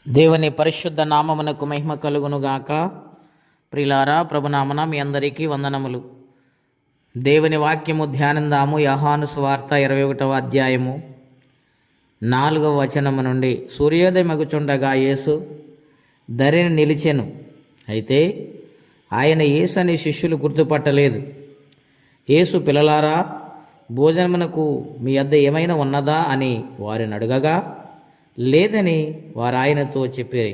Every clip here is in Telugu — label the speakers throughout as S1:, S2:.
S1: దేవుని పరిశుద్ధ నామమునకు మహిమ కలుగునుగాక. ప్రియులారా, ప్రభునామన మీ అందరికీ వందనములు. దేవుని వాక్యము ధ్యానందాము. యోహాను సువార్త 21వ అధ్యాయము 4వ వచనము నుండి. సూర్యోదయమగుచుండగా యేసు ధరిని నిలిచెను. అయితే ఆయన యేసు అని శిష్యులు గుర్తుపట్టలేదు. యేసు, పిల్లలారా, భోజనమునకు మీ వద్ద ఏమైనా ఉన్నదా అని వారిని అడగగా లేదని వారు ఆయనతో చెప్పిరి.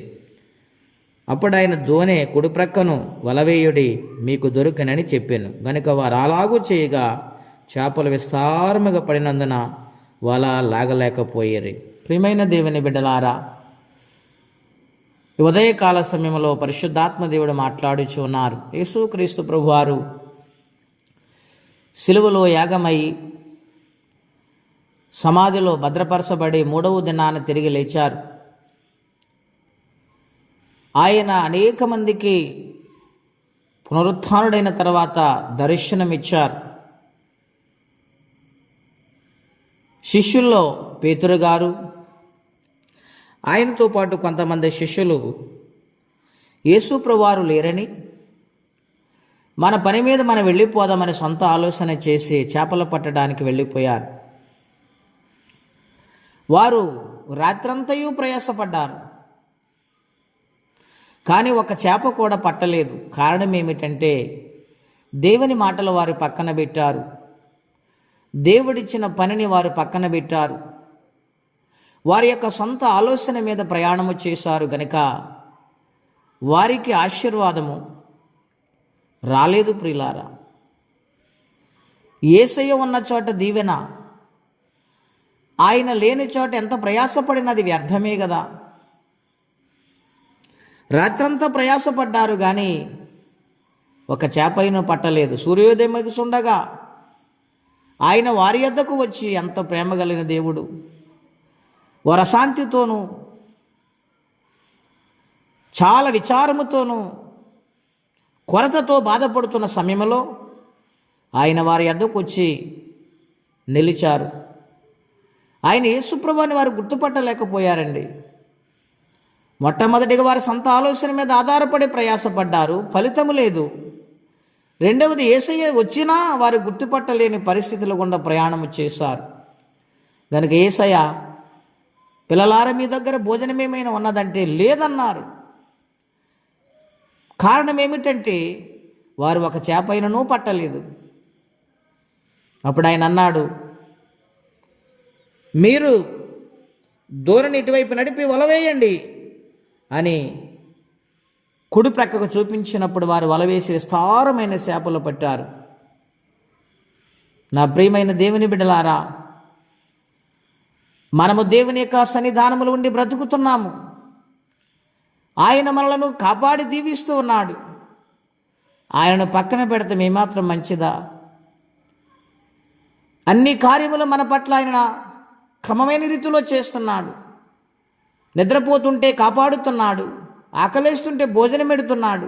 S1: అప్పుడు ఆయన దోనె కుడిప్రక్కను వలవేయుడి, మీకు దొరుకనని చెప్పాను. గనుక వారు అలాగూ చేయగా చేపలు విస్తారముగా పడినందున వల లాగలేకపోయేరి. ప్రియమైన దేవుని బిడ్డలారా, ఉదయకాల సమయంలో పరిశుద్ధాత్మ దేవుడు మాట్లాడుచు ఉన్నారు. యేసుక్రీస్తు ప్రభువారు సిలువలో యాగమై సమాధిలో భద్రపరచబడి 3వ దినాన తిరిగి లేచారు. ఆయన అనేక మందికి పునరుత్థానుడైన తర్వాత దర్శనమిచ్చారు. శిష్యుల్లో పేతురు గారు, ఆయనతో పాటు కొంతమంది శిష్యులు యేసు ప్రభువారు లేరని, మన పని మీద మనం వెళ్ళిపోదామని సొంత ఆలోచన చేసి చేపలు పట్టడానికి వెళ్ళిపోయారు. వారు రాత్రంతయు ప్రయాసపడ్డారు, కానీ ఒక చేప కూడా పట్టలేదు. కారణం ఏమిటంటే దేవుని మాటలు వారు పక్కన పెట్టారు. దేవుడిచ్చిన పనిని వారు పక్కన పెట్టారు. వారి యొక్క సొంత ఆలోచన మీద ప్రయాణము చేశారు గనుక వారికి ఆశీర్వాదము రాలేదు. ప్రియులారా, యేసయ్య ఉన్న చోట దీవెన, ఆయన లేని చోట ఎంత ప్రయాసపడినది వ్యర్థమే కదా. రాత్రంతా ప్రయాసపడ్డారు కానీ ఒక చేపైన పట్టలేదు. సూర్యోదయమగుచుండగా ఆయన వారి యొద్దకు వచ్చి, ఎంత ప్రేమ కలిగిన దేవుడు, వారు అశాంతితోనూ చాలా విచారముతోనూ కొరతతో బాధపడుతున్న సమయంలో ఆయన వారి యొద్దకు వచ్చి నిలిచారు. ఆయన యేసుప్రభువుని వారు గుర్తుపట్టలేకపోయారండి. మొట్టమొదటిగా వారి సొంత ఆలోచన మీద ఆధారపడి ప్రయాసపడ్డారు, ఫలితము లేదు. రెండవది, యేసయ్య వచ్చినా వారు గుర్తుపట్టలేని పరిస్థితుల గుండా ప్రయాణము చేశారు. కనుక యేసయ్య, పిల్లలార మీ దగ్గర భోజనం ఏమైనా ఉన్నదంటే లేదన్నారు. కారణం ఏమిటంటే వారు ఒక చేపైనను పట్టలేదు. అప్పుడు ఆయన అన్నాడు, మీరు దూరని ఇటువైపు నడిపి వలవేయండి అని కుడి ప్రక్కకు చూపించినప్పుడు వారు వలవేసి విస్తారమైన చేపలు పట్టారు. నా ప్రియమైన దేవుని బిడ్డలారా, మనము దేవుని యొక్క సన్నిధానములో ఉండి బ్రతుకుతున్నాము. ఆయన మనలను కాపాడి దీవిస్తూ ఉన్నాడు. ఆయనను పక్కన పెడితే ఏమాత్రం మంచిదా? అన్ని కార్యములు మన పట్ల ఆయన క్రమమైన రీతిలో చేస్తున్నాడు. నిద్రపోతుంటే కాపాడుతున్నాడు, ఆకలేస్తుంటే భోజనం పెడుతున్నాడు.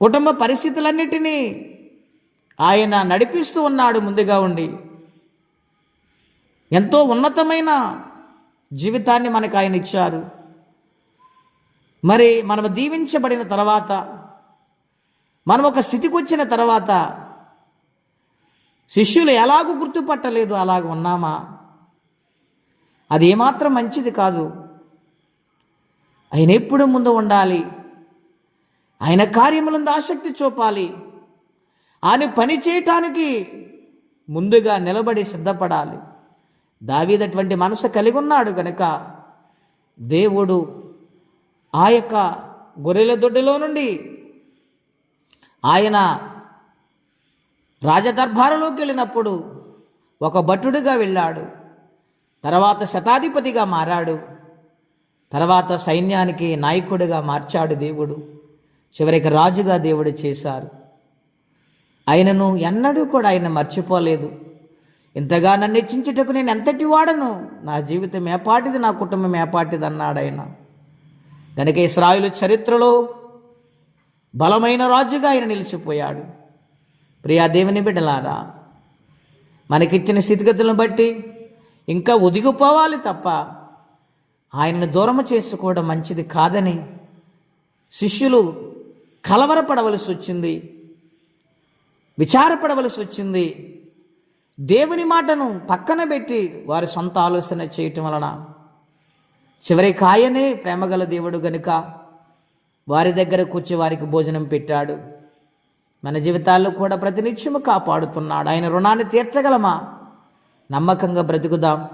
S1: కుటుంబ పరిస్థితులన్నిటినీ ఆయన నడిపిస్తూ ఉన్నాడు ముందుగా ఉండి. ఎంతో ఉన్నతమైన జీవితాన్ని మనకు ఆయన ఇచ్చారు. మరి మనం దీవించబడిన తర్వాత, మనం ఒక స్థితికి వచ్చిన తర్వాత శిష్యులు ఎలాగూ గుర్తుపట్టలేదు, అలాగ ఉన్నామా? అది ఏమాత్రం మంచిది కాదు. ఆయన ఎప్పుడు ముందు ఉండాలి, ఆయన కార్యములందు ఆసక్తి చూపాలి, ఆయన పని చేయటానికి ముందుగా నిలబడి సిద్ధపడాలి. దావీదు అటువంటి మనసు కలిగి ఉన్నాడు కనుక దేవుడు ఆ యొక్క గొర్రెల దొడ్డిలో నుండి ఆయన రాజదర్బారులోకి వెళ్ళినప్పుడు ఒక భటుడిగా వెళ్ళాడు. తర్వాత శతాధిపతిగా మారాడు. తర్వాత సైన్యానికి నాయకుడిగా మార్చాడు దేవుడు. చివరికి రాజుగా దేవుడు చేశారు. ఆయనను ఎన్నడూ కూడా ఆయన మర్చిపోలేదు. ఇంతగా నన్ను హెచ్చించుటకు నేను ఎంతటి వాడను, నా జీవితం ఏపాటిది, నా కుటుంబం ఏపాటిది అన్నాడు ఆయన. కనుక ఇశ్రాయేలు చరిత్రలో బలమైన రాజుగా ఆయన నిలిచిపోయాడు. ప్రియా దేవుని బిడ్డలారా, మనకిచ్చిన స్థితిగతులను బట్టి ఇంకా ఒదిగిపోవాలి తప్ప ఆయనను దూరం చేసుకోవడం మంచిది కాదని శిష్యులు కలవరపడవలసి వచ్చింది, విచారపడవలసి వచ్చింది. దేవుని మాటను పక్కన పెట్టి వారి సొంత ఆలోచన చేయటం వలన చివరికి ఆయనే ప్రేమగల దేవుడు గనుక వారి దగ్గర కూర్చి వారికి భోజనం పెట్టాడు. మన జీవితాల్లో కూడా ప్రతినిత్యము కాపాడుతున్నాడు. ఆయన రుణాన్ని తీర్చగలమా? నమ్మకంగా బ్రతుకుదాం,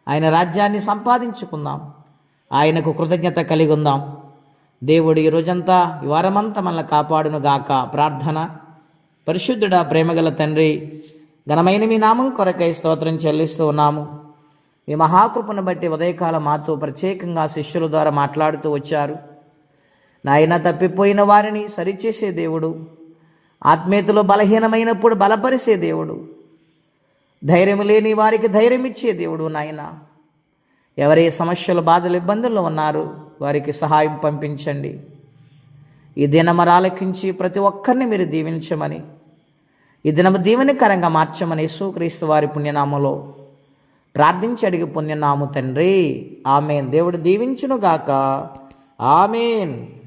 S1: ఆయన రాజ్యాన్ని సంపాదించుకుందాం, ఆయనకు కృతజ్ఞత కలిగి ఉందాం. దేవుడు ఈ రోజంతా ఈ వారమంతా మనల్ని కాపాడును గాక. ప్రార్థన. పరిశుద్ధుడా, ప్రేమగల తండ్రి, ఘనమైన మీ నామం కొరకై స్తోత్రం చెల్లిస్తూ ఉన్నాము. మీ మహాకృపను బట్టి ఉదయకాలం మాతో ప్రత్యేకంగా శిష్యుల ద్వారా మాట్లాడుతూ వచ్చారు. నాయన, తప్పిపోయిన వారిని సరిచేసే దేవుడు, ఆత్మీయతలో బలహీనమైనప్పుడు బలపరిచే దేవుడు, ధైర్యం లేని వారికి ధైర్యం ఇచ్చే దేవుడు. నాయన, ఎవరే సమస్యలు, బాధలు, ఇబ్బందుల్లో ఉన్నారో వారికి సహాయం పంపించండి. ఈ దినము ఆలకించి ప్రతి ఒక్కరిని మీరు దీవించమని, ఈ దినము దీవెనకరంగా మార్చమని యేసుక్రీస్తు వారి పుణ్యనామలో ప్రార్థించి అడిగి పుణ్యనాము తండ్రి. ఆమెన్. దేవుడు దీవించునుగాక. ఆమెన్.